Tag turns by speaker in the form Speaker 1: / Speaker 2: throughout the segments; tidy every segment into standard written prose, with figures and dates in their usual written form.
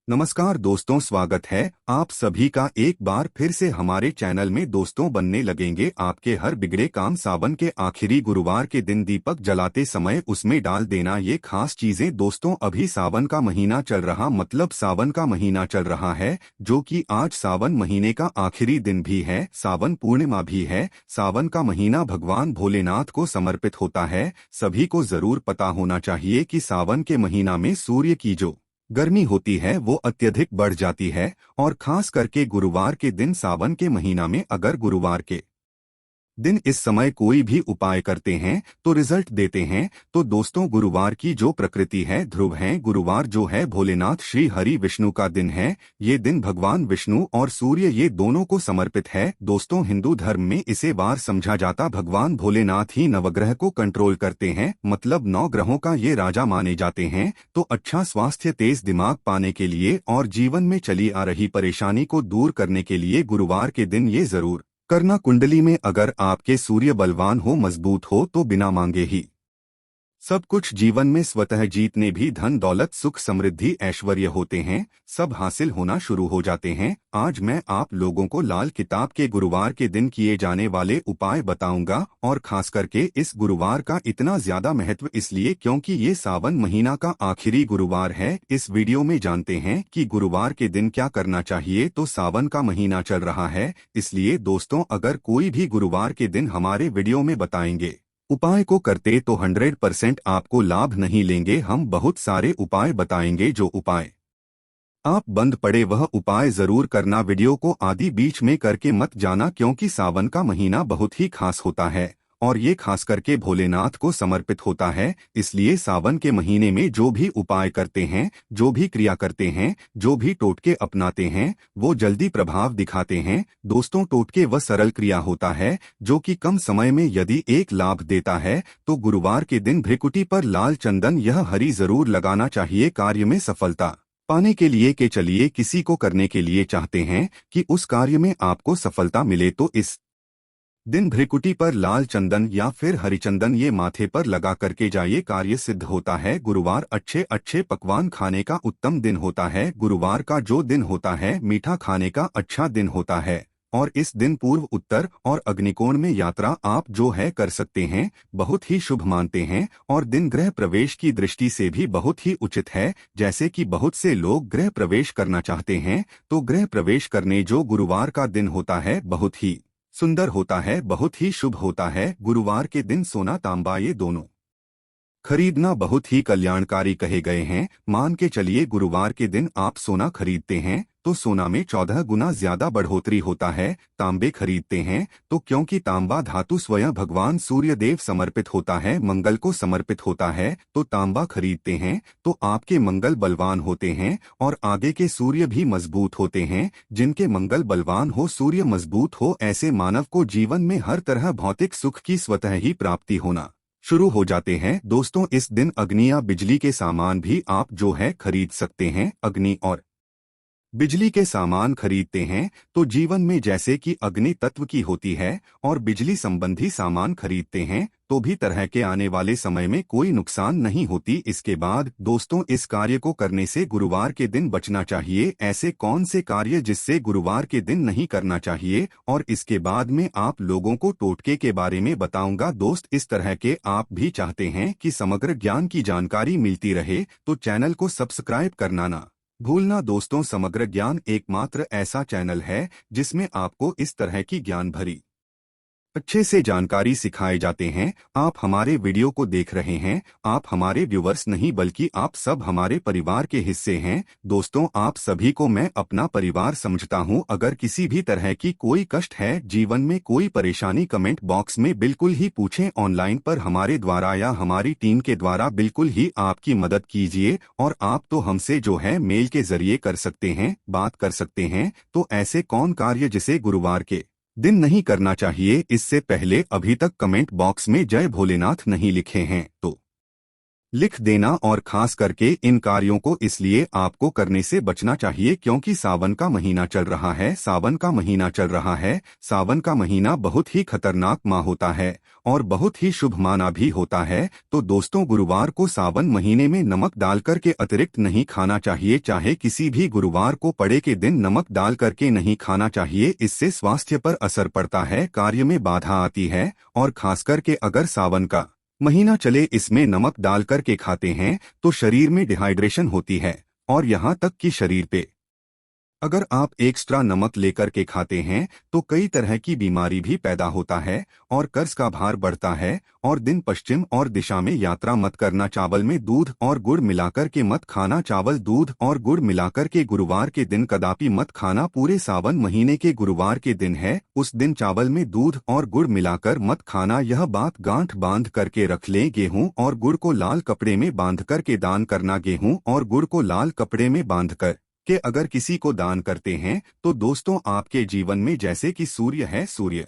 Speaker 1: नमस्कार दोस्तों, स्वागत है आप सभी का एक बार फिर से हमारे चैनल में। दोस्तों, बनने लगेंगे आपके हर बिगड़े काम। सावन के आखिरी गुरुवार के दिन दीपक जलाते समय उसमें डाल देना ये खास चीजें। दोस्तों, अभी सावन का महीना चल रहा, मतलब सावन का महीना चल रहा है, जो कि आज सावन महीने का आखिरी दिन भी है, सावन पूर्णिमा भी है। सावन का महीना भगवान भोलेनाथ को समर्पित होता है। सभी को जरूर पता होना चाहिए कि सावन के महीना में सूर्य की जो गर्मी होती है वो अत्यधिक बढ़ जाती है, और खास करके गुरुवार के दिन सावन के महीना में अगर गुरुवार के दिन इस समय कोई भी उपाय करते हैं तो रिजल्ट देते हैं। तो दोस्तों, गुरुवार की जो प्रकृति है ध्रुव है। गुरुवार जो है भोलेनाथ श्री हरि विष्णु का दिन है। ये दिन भगवान विष्णु और सूर्य ये दोनों को समर्पित है। दोस्तों, हिंदू धर्म में इसे वार समझा जाता। भगवान भोलेनाथ ही नवग्रह को कंट्रोल करते हैं, मतलब 9 ग्रहों का ये राजा माने जाते हैं। तो अच्छा स्वास्थ्य, तेज दिमाग पाने के लिए और जीवन में चली आ रही परेशानी को दूर करने के लिए गुरुवार के दिन ये जरूर करना। कुंडली में अगर आपके सूर्य बलवान हो, मजबूत हो, तो बिना मांगे ही सब कुछ जीवन में स्वतः जीतने भी धन दौलत सुख समृद्धि ऐश्वर्य होते हैं, सब हासिल होना शुरू हो जाते हैं। आज मैं आप लोगों को लाल किताब के गुरुवार के दिन किए जाने वाले उपाय बताऊंगा, और खास करके इस गुरुवार का इतना ज्यादा महत्व इसलिए क्योंकि ये सावन महीना का आखिरी गुरुवार है। इस वीडियो में जानते हैं कि गुरुवार के दिन क्या करना चाहिए। तो सावन का महीना चल रहा है, इसलिए दोस्तों अगर कोई भी गुरुवार के दिन हमारे वीडियो में बताएंगे उपाय को करते तो 100% आपको लाभ नहीं लेंगे। हम बहुत सारे उपाय बताएंगे, जो उपाय आप बंद पड़े वह उपाय जरूर करना। वीडियो को आदि बीच में करके मत जाना, क्योंकि सावन का महीना बहुत ही खास होता है और ये खास करके भोलेनाथ को समर्पित होता है। इसलिए सावन के महीने में जो भी उपाय करते हैं, जो भी क्रिया करते हैं, जो भी टोटके अपनाते हैं, वो जल्दी प्रभाव दिखाते हैं। दोस्तों, टोटके वह सरल क्रिया होता है जो कि कम समय में यदि एक लाभ देता है। तो गुरुवार के दिन भ्रिकुटी पर लाल चंदन यह हरी जरूर लगाना चाहिए कार्य में सफलता पाने के लिए। के चलिए किसी को करने के लिए चाहते हैं कि उस कार्य में आपको सफलता मिले, तो इस दिन भ्रिकुटी पर लाल चंदन या फिर हरिचंदन ये माथे पर लगा करके जाइए, कार्य सिद्ध होता है। गुरुवार अच्छे अच्छे पकवान खाने का उत्तम दिन होता है। गुरुवार का जो दिन होता है मीठा खाने का अच्छा दिन होता है, और इस दिन पूर्व उत्तर और अग्निकोण में यात्रा आप जो है कर सकते हैं, बहुत ही शुभ मानते हैं। और दिन गृह प्रवेश की दृष्टि से भी बहुत ही उचित है। जैसे कि बहुत से लोग गृह प्रवेश करना चाहते हैं, तो गृह प्रवेश करने जो गुरुवार का दिन होता है बहुत ही सुंदर होता है, बहुत ही शुभ होता है। गुरुवार के दिन सोना तांबा ये दोनों खरीदना बहुत ही कल्याणकारी कहे गए हैं। मान के चलिए गुरुवार के दिन आप सोना खरीदते हैं तो सोना में 14 गुना ज्यादा बढ़ोतरी होता है। तांबे खरीदते हैं तो क्योंकि तांबा धातु स्वयं भगवान सूर्य देव समर्पित होता है, मंगल को समर्पित होता है, तो तांबा खरीदते हैं तो आपके मंगल बलवान होते हैं और आगे के सूर्य भी मजबूत होते हैं। जिनके मंगल बलवान हो, सूर्य मजबूत हो, ऐसे मानव को जीवन में हर तरह भौतिक सुख की स्वतः ही प्राप्ति होना शुरू हो जाते हैं। दोस्तों, इस दिन अग्नि या बिजली के सामान भी आप जो है खरीद सकते हैं। अग्नि और बिजली के सामान खरीदते हैं तो जीवन में जैसे कि अग्नि तत्व की होती है और बिजली संबंधी सामान खरीदते हैं तो भी तरह के आने वाले समय में कोई नुकसान नहीं होती। इसके बाद दोस्तों, इस कार्य को करने से गुरुवार के दिन बचना चाहिए। ऐसे कौन से कार्य जिससे गुरुवार के दिन नहीं करना चाहिए, और इसके बाद में आप लोगों को टोटके के बारे में बताऊंगा। दोस्त, इस तरह के आप भी चाहते हैं कि समग्र ज्ञान की जानकारी मिलती रहे तो चैनल को सब्सक्राइब करना ना भूलना। दोस्तों, समग्र ज्ञान एकमात्र ऐसा चैनल है जिसमें आपको इस तरह की ज्ञान भरी अच्छे से जानकारी सिखाए जाते हैं। आप हमारे वीडियो को देख रहे हैं, आप हमारे व्यूवर्स नहीं बल्कि आप सब हमारे परिवार के हिस्से हैं। दोस्तों, आप सभी को मैं अपना परिवार समझता हूं। अगर किसी भी तरह की कोई कष्ट है, जीवन में कोई परेशानी, कमेंट बॉक्स में बिल्कुल ही पूछें। ऑनलाइन पर हमारे द्वारा या हमारी टीम के द्वारा बिल्कुल ही आपकी मदद कीजिए। और आप तो हमसे जो है मेल के जरिए कर सकते हैं, बात कर सकते हैं। तो ऐसे कौन कार्य जिसे गुरुवार के दिन नहीं करना चाहिए, इससे पहले अभी तक कमेंट बॉक्स में जय भोलेनाथ नहीं लिखे हैं तो लिख देना। और खास करके इन कार्यों को इसलिए आपको करने से बचना चाहिए क्योंकि सावन का महीना चल रहा है। सावन का महीना चल रहा है। सावन का महीना बहुत ही खतरनाक माह होता है और बहुत ही शुभ माना भी होता है। तो दोस्तों, गुरुवार को सावन महीने में नमक डाल करके अतिरिक्त नहीं खाना चाहिए। चाहे किसी भी गुरुवार को पड़े के दिन नमक डाल करके नहीं खाना चाहिए। इससे स्वास्थ्य पर असर पड़ता है, कार्य में बाधा आती है। और खास करके अगर सावन का महीना चले इसमें नमक डाल करके खाते हैं तो शरीर में डिहाइड्रेशन होती है। और यहाँ तक कि शरीर पे अगर आप एक्स्ट्रा नमक लेकर के खाते हैं तो कई तरह की बीमारी भी पैदा होता है और कर्ज का भार बढ़ता है। और दिन पश्चिम और दिशा में यात्रा मत करना। चावल में दूध और गुड़ मिलाकर के मत खाना। चावल दूध और गुड़ मिलाकर के गुरुवार के दिन कदापि मत खाना। पूरे सावन महीने के गुरुवार के दिन है, उस दिन चावल में दूध और गुड़ मिलाकर मत खाना। यह बात गांठ बांध करके रख लें। गेहूं और गुड़ को लाल कपड़े में बांध करके दान करना। गेहूं और गुड़ को लाल कपड़े में बांध कर कि अगर किसी को दान करते हैं तो दोस्तों आपके जीवन में जैसे कि सूर्य है, सूर्य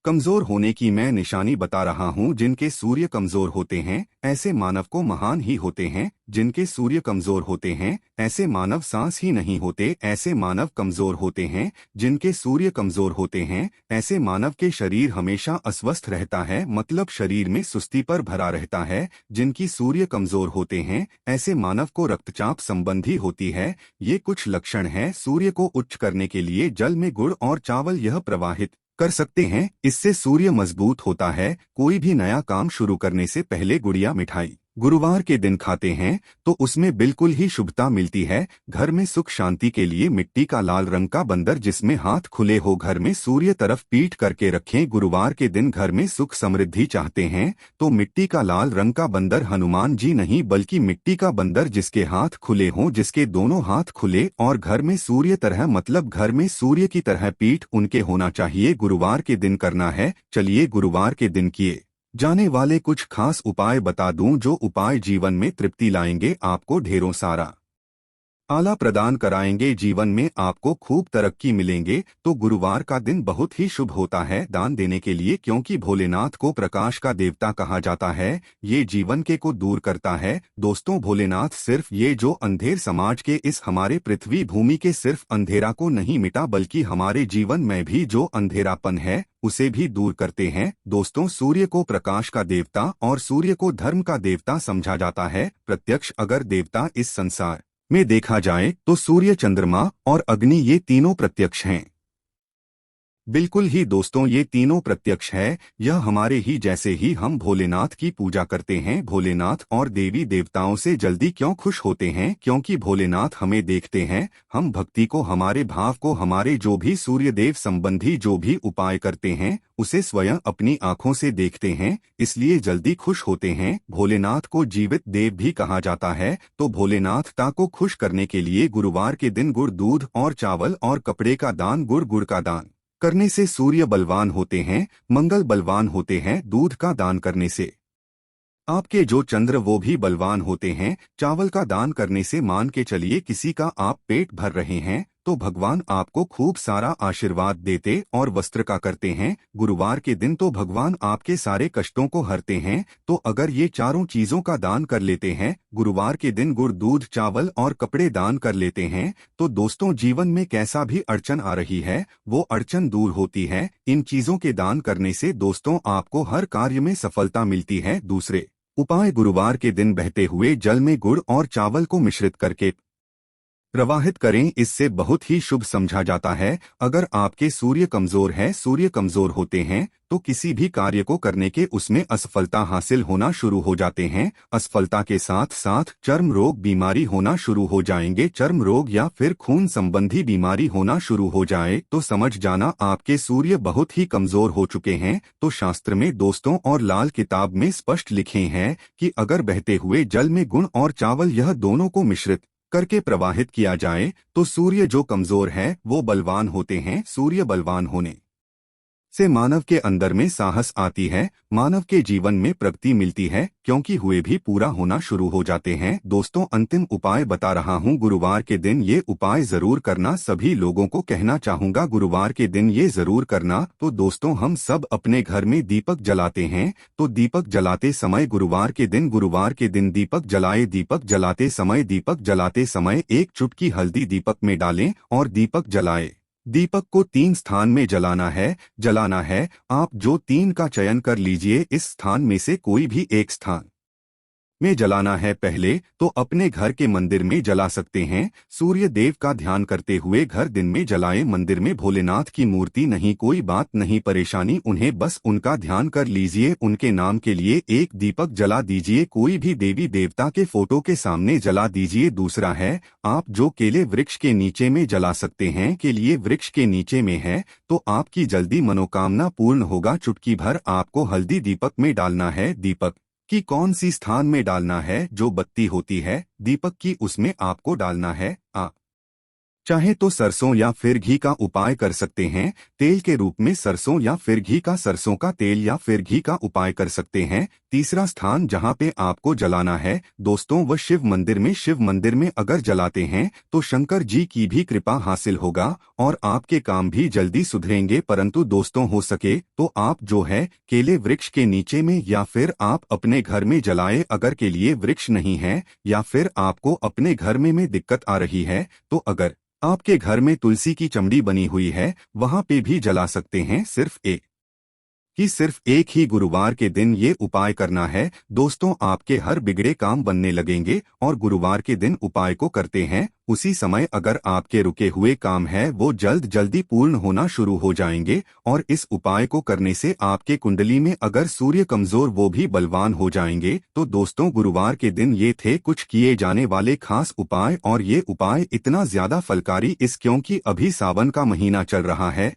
Speaker 1: कमजोर होने की मैं निशानी बता रहा हूं। जिनके सूर्य कमजोर होते हैं ऐसे मानव को महान ही होते हैं। जिनके सूर्य कमजोर होते हैं ऐसे मानव सांस ही नहीं होते। ऐसे मानव कमजोर होते हैं। जिनके सूर्य कमजोर होते हैं ऐसे मानव के शरीर हमेशा अस्वस्थ रहता है, मतलब शरीर में सुस्ती पर भरा रहता है। जिनकी सूर्य कमजोर होते हैं ऐसे मानव को रक्तचाप संबंधी होती है। ये कुछ लक्षण हैं। सूर्य को उच्च करने के लिए जल में गुड़ और चावल यह प्रवाहित कर सकते हैं। इससे सूर्य मजबूत होता है। कोई भी नया काम शुरू करने से पहले गुड़िया मिठाई गुरुवार के दिन खाते हैं तो उसमें बिल्कुल ही शुभता मिलती है। घर में सुख शांति के लिए मिट्टी का लाल रंग का बंदर जिसमें हाथ खुले हो घर में सूर्य तरफ पीठ करके रखें। गुरुवार के दिन घर में सुख समृद्धि चाहते हैं तो मिट्टी का लाल रंग का बंदर हनुमान जी नहीं बल्कि मिट्टी का बंदर जिसके हाथ खुले हों, जिसके दोनों हाथ खुले और घर में सूर्य तरह मतलब घर में सूर्य की तरह पीठ उनके होना चाहिए। गुरुवार के दिन करना है। चलिए गुरुवार के दिन किए जाने वाले कुछ खास उपाय बता दूं जो उपाय जीवन में तृप्ति लाएंगे, आपको ढेरों सारा आला प्रदान कराएंगे, जीवन में आपको खूब तरक्की मिलेंगे। तो गुरुवार का दिन बहुत ही शुभ होता है दान देने के लिए क्योंकि भोलेनाथ को प्रकाश का देवता कहा जाता है। ये जीवन के को दूर करता है। दोस्तों, भोलेनाथ सिर्फ ये जो अंधेर समाज के इस हमारे पृथ्वी भूमि के सिर्फ अंधेरा को नहीं मिटा बल्कि हमारे जीवन में भी जो अंधेरापन है उसे भी दूर करते हैं। दोस्तों, सूर्य को प्रकाश का देवता और सूर्य को धर्म का देवता समझा जाता है। प्रत्यक्ष अगर देवता इस संसार में देखा जाए तो सूर्य, चंद्रमा और अग्नि ये तीनों प्रत्यक्ष हैं। बिल्कुल ही दोस्तों, ये तीनों प्रत्यक्ष है। यह हमारे ही जैसे ही हम भोलेनाथ की पूजा करते हैं। भोलेनाथ और देवी देवताओं से जल्दी क्यों खुश होते हैं? क्योंकि भोलेनाथ हमें देखते हैं। हम भक्ति को, हमारे भाव को, हमारे जो भी सूर्य देव संबंधी जो भी उपाय करते हैं उसे स्वयं अपनी आंखों से देखते हैं, इसलिए जल्दी खुश होते हैं। भोलेनाथ को जीवित देव भी कहा जाता है। तो भोलेनाथ ता को खुश करने के लिए गुरुवार के दिन गुड़, दूध और चावल और कपड़े का दान, गुड़ का दान करने से सूर्य बलवान होते हैं, मंगल बलवान होते हैं। दूध का दान करने से आपके जो चंद्र वो भी बलवान होते हैं। चावल का दान करने से मान के चलिए किसी का आप पेट भर रहे हैं तो भगवान आपको खूब सारा आशीर्वाद देते और वस्त्र का करते हैं। गुरुवार के दिन तो भगवान आपके सारे कष्टों को हरते हैं। तो अगर ये चारों चीजों का दान कर लेते हैं, गुरुवार के दिन गुड़, दूध, चावल और कपड़े दान कर लेते हैं, तो दोस्तों जीवन में कैसा भी अड़चन आ रही है वो अड़चन दूर होती है। इन चीजों के दान करने से दोस्तों आपको हर कार्य में सफलता मिलती है। दूसरे उपाय, गुरुवार के दिन बहते हुए जल में गुड़ और चावल को मिश्रित करके प्रवाहित करें। इससे बहुत ही शुभ समझा जाता है। अगर आपके सूर्य कमजोर है, सूर्य कमजोर होते हैं तो किसी भी कार्य को करने के उसमें असफलता हासिल होना शुरू हो जाते हैं। असफलता के साथ साथ चर्म रोग, बीमारी होना शुरू हो जाएंगे। चर्म रोग या फिर खून संबंधी बीमारी होना शुरू हो जाए तो समझ जाना आपके सूर्य बहुत ही कमजोर हो चुके हैं। तो शास्त्र में दोस्तों और लाल किताब में स्पष्ट लिखे हैं कि अगर बहते हुए जल में गुड़ और चावल यह दोनों को मिश्रित करके प्रवाहित किया जाए तो सूर्य जो कमजोर है वो बलवान होते हैं। सूर्य बलवान होने से मानव के अंदर में साहस आती है, मानव के जीवन में प्रगति मिलती है, क्योंकि हुए भी पूरा होना शुरू हो जाते हैं। दोस्तों, अंतिम उपाय बता रहा हूँ, गुरुवार के दिन ये उपाय जरूर करना। सभी लोगों को कहना चाहूँगा गुरुवार के दिन ये जरूर करना। तो दोस्तों, हम सब अपने घर में दीपक जलाते हैं, तो दीपक जलाते समय गुरुवार के दिन दीपक जलाते समय एक चुटकी हल्दी दीपक में डालें और दीपक जलाएं। दीपक को 3 स्थान में जलाना है। आप जो 3 का चयन कर लीजिए, इस स्थान में से कोई भी एक स्थान में जलाना है। पहले तो अपने घर के मंदिर में जला सकते हैं, सूर्य देव का ध्यान करते हुए घर दिन में जलाएं। मंदिर में भोलेनाथ की मूर्ति नहीं, कोई बात नहीं परेशानी, उन्हें बस उनका ध्यान कर लीजिए, उनके नाम के लिए एक दीपक जला दीजिए। कोई भी देवी देवता के फोटो के सामने जला दीजिए। दूसरा है, आप जो केले वृक्ष के नीचे में जला सकते हैं, केले वृक्ष के नीचे में है तो आपकी जल्दी मनोकामना पूर्ण होगा। चुटकी भर आपको हल्दी दीपक में डालना है। दीपक कि कौन सी स्थान में डालना है? जो बत्ती होती है दीपक की, उसमें आपको डालना है। चाहे तो सरसों या फिर घी का उपाय कर सकते हैं, तेल के रूप में सरसों या फिर घी का, सरसों का तेल या फिर घी का उपाय कर सकते हैं। तीसरा स्थान जहां पे आपको जलाना है दोस्तों, वह शिव मंदिर में अगर जलाते हैं तो शंकर जी की भी कृपा हासिल होगा और आपके काम भी जल्दी सुधरेंगे। परंतु दोस्तों, हो सके तो आप जो है केले वृक्ष के नीचे में या फिर आप अपने घर में जलाए। अगर केले वृक्ष नहीं है या फिर आपको अपने घर में दिक्कत आ रही है, तो अगर आपके घर में तुलसी की चमड़ी बनी हुई है, वहां पे भी जला सकते हैं। सिर्फ एक ही गुरुवार के दिन ये उपाय करना है। दोस्तों, आपके हर बिगड़े काम बनने लगेंगे और गुरुवार के दिन उपाय को करते हैं, उसी समय अगर आपके रुके हुए काम है वो जल्दी पूर्ण होना शुरू हो जाएंगे। और इस उपाय को करने से आपके कुंडली में अगर सूर्य कमजोर, वो भी बलवान हो जाएंगे। तो दोस्तों, गुरुवार के दिन ये थे कुछ किए जाने वाले खास उपाय, और ये उपाय इतना ज्यादा फलकारी क्योंकि अभी सावन का महीना चल रहा है।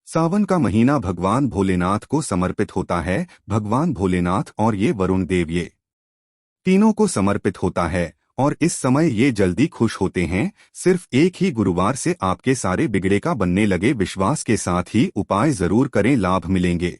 Speaker 1: सावन का महीना भगवान भोलेनाथ को समर्पित होता है। भगवान भोलेनाथ और ये वरुण देव, ये तीनों को समर्पित होता है और इस समय ये जल्दी खुश होते हैं। सिर्फ एक ही गुरुवार से आपके सारे बिगड़े का बनने लगे। विश्वास के साथ ही उपाय जरूर करें, लाभ मिलेंगे।